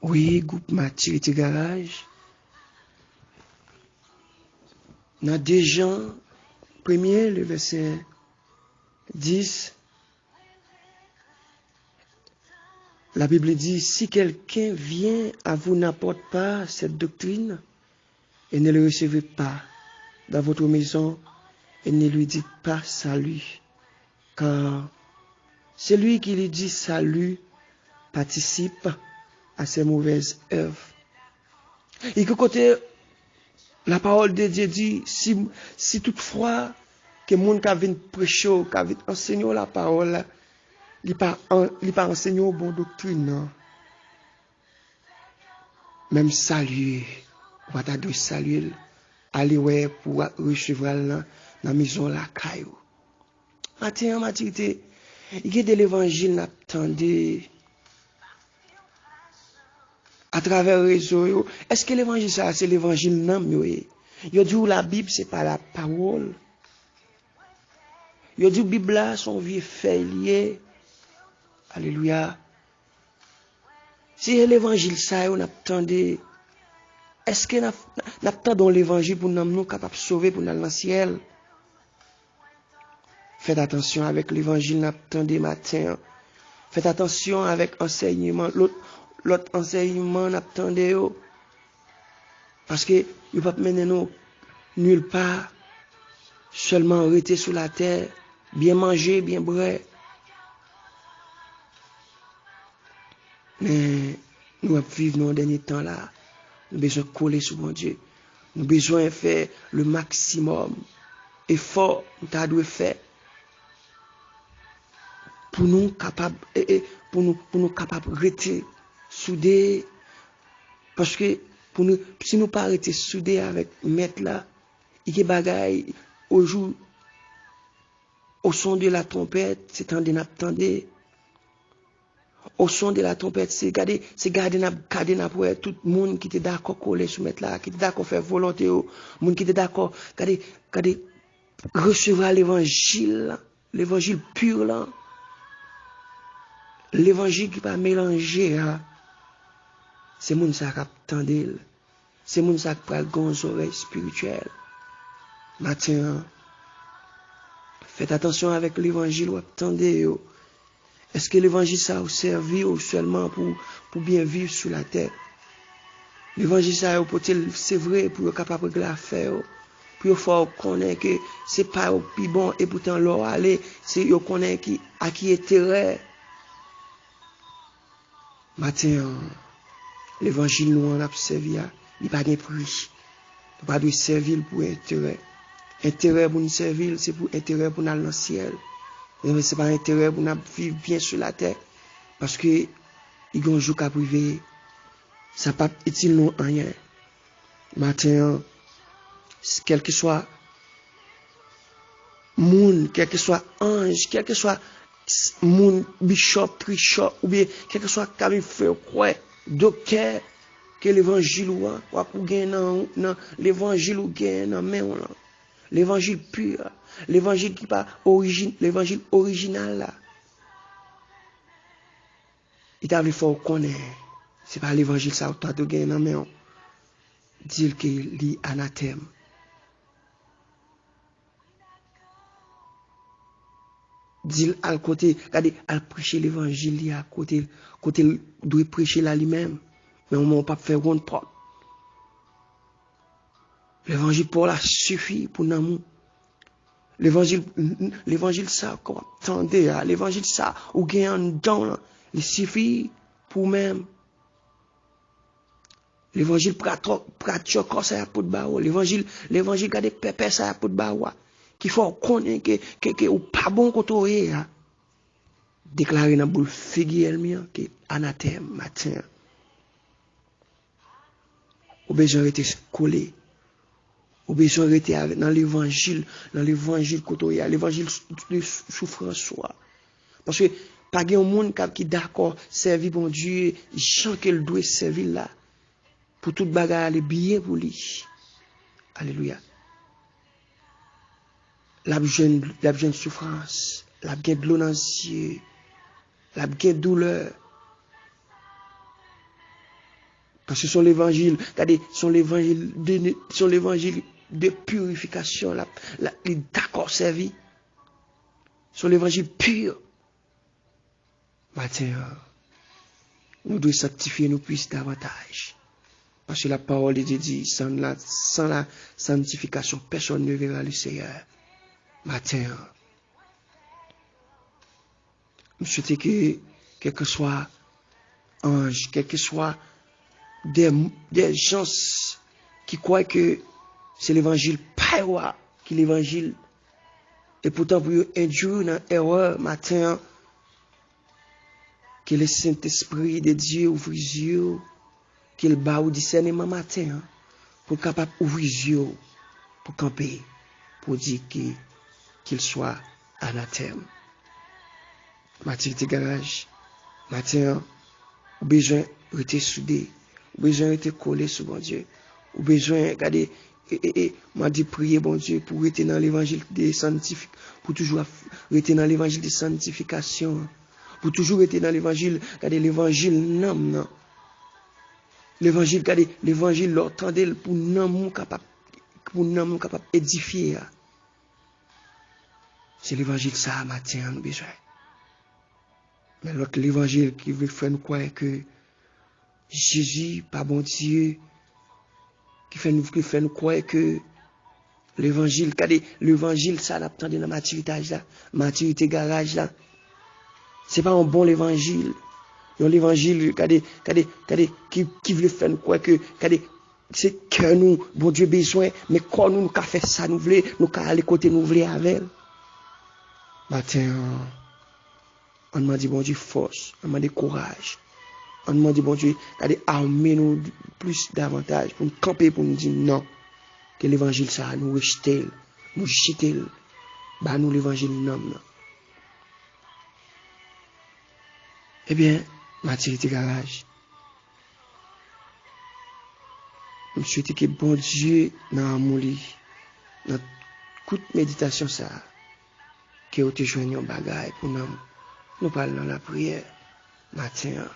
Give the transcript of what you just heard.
Oui, groupe Maturité Garage. Dans 2 Jean, premier, le verset 10, la Bible dit, si quelqu'un vient à vous n'apporte pas cette doctrine, et ne le recevez pas dans votre maison, et ne lui dites pas salut, car celui qui lui dit salut participe à ses mauvaises œuvres. Et que côté la parole de Dieu dit, si toutefois que moun ka vin prêcher, ka vin enseigner la parole, il pas enseigner bon doctrine, non. Même saluer, ou pas de saluer, aller ouais pour recevoir dans la maison la caillou. Matin, maturité, il y a de l'évangile n'attendait à travers le réseau. Est-ce que l'évangile ça c'est l'évangile non mieux? Yo dit la Bible c'est pas la parole. Yo dit la Bible là son vieux fait lié. Alléluia. Si l'évangile ça on attendait, est-ce que n'attendons l'évangile pour nous capable de sauver pour nous dans le ciel? Faites attention avec l'évangile n'attendez matin. Faites attention avec enseignement l'autre enseignement n'attendez. Parce que il ne peut pas mener nous nulle part, seulement rester sur la terre, bien manger, bien boire. Mais nous vivons dans les derniers temps là, nous avons besoin de coller sur mon Dieu. Nous avons besoin de faire le maximum effort que nous devons faire pour nous capables pour nous capables de rester soudés. Parce que si nous ne pas rester soudés avec maître là, il y a des bagailles au jour, au son de la trompette, c'est temps de n'attendre. Au son de la trompette, c'est garder pour tout le monde qui était d'accord coller sur mettre là, qui était d'accord faire volonté, le monde qui était d'accord garder recevoir l'évangile pur là, l'évangile qui pas mélanger là. C'est monde ça qui attendait, c'est monde ça qui prend gonz oreille spirituelle. Matin, faites attention avec l'évangile ou attendez. Est-ce que l'évangile ça vous servi ou seulement pour bien vivre sur la terre? L'évangile ça c'est vrai pour être capable de la faire, pour faire connaître que c'est pas au plus bon et pourtant l'or aller, c'est yo connaître à qui intérêt. Matin, l'évangile nous en a servi, il pas de prix. Il pas de servir pour intérêt. Intérêt pour nous servir, c'est pour intérêt pour nous dans le ciel. Mais ce n'est pas intérêt pour nous vivre bien sur la terre. Parce que il y a un jour qu'à priver, ça n'a pas utile nous rien. Matin, quel que soit monde, quel que soit ange, quel que soit monde, bishop, trichop, ou bien quel que soit califeu, quoi, docteur, que l'évangile ou pour gagner dans l'évangile ou gagner dans main là. L'évangile pur, l'évangile qui pas origine, l'évangile original là. Il t'a vu faut connaître. C'est pas l'évangile ça toi de gagner dans main. Dire que li anathème. Dire à côté, regardez, à prêcher l'évangile à côté doit prêcher là lui-même. Mais on ne peut pas faire one pot. L'évangile pour la suffit pour nous. L'évangile ça, qu'on attendez, l'évangile ça, ou gagne dans, il suffit pour même. L'évangile pratique ça pour de baou. L'évangile garde pépé ça pour de baou. Qu'il faut connaître que ou pas bon côté là. Déclarer dans boule figuier mien que anathème matin. Ou besoin rester collé. Ou besoin rester dans l'évangile côté l'évangile de souffrance soi. Parce que pas gen monde qui d'accord servir bon Dieu, Jean qu'elle doit servir là. Pour toute bagarre aller bien pour lui. Alléluia. La jeune souffrance, la bien de l'eau dans les yeux, la bien douleur. Parce que son l'évangile, regardez, son l'évangile de purification, il est d'accord servi. Son l'évangile pur. Matin, nous devons sanctifier nous plus davantage. Parce que la parole de Dieu dit, sans la sanctification, personne ne verra le Seigneur. Matin, je souhaite que, quel que soit ange, quel que soit des gens qui croient que c'est l'évangile pas qui l'évangile, et pourtant pour induire dans l'erreur, matin, que le Saint-Esprit de Dieu ouvre les yeux, qu'il bat au discernement matin, pour capable ouvrir les yeux, pour camper, pour dire qu'il soit anathème. Maturité garage, matin, ou besoin rester soudé, ou besoin rester collé sur bon Dieu, ou besoin, regardez, m'a dit prier bon Dieu pour rester dans l'évangile de sanctification, pour toujours rester dans l'évangile de sanctification, pour toujours rester dans l'évangile, regardez l'évangile non. L'évangile, regardez, l'évangile l'entendez pour nous capable édifier. C'est l'évangile ça matin nous besoin. Mais l'autre l'évangile qui veut faire nous croire que Jésus, pas bon Dieu, qui fait nous croire que l'évangile, regardez, l'évangile ça l'attendait dans maturité garage là. C'est pas un bon l'évangile. L'évangile, regardez, qui veut faire nous croire que, regardez, c'est que nous, bon Dieu besoin, mais quand nous qu'a fait ça, nous qu'a aller côté nous voulons avec. Matin, on m'a dit bon Dieu force, on m'a dit courage. On m'a dit bon Dieu, regardez, armer nous plus davantage pour nous camper, pour nous dire non, que l'évangile ça, nous rejeter, bah nous l'évangile non. Eh bien, maturité garage. Je souhaite que bon Dieu dans mon lit, dans toute méditation ça, que vous te joignez en bagaille pour nous parler dans la prière matin.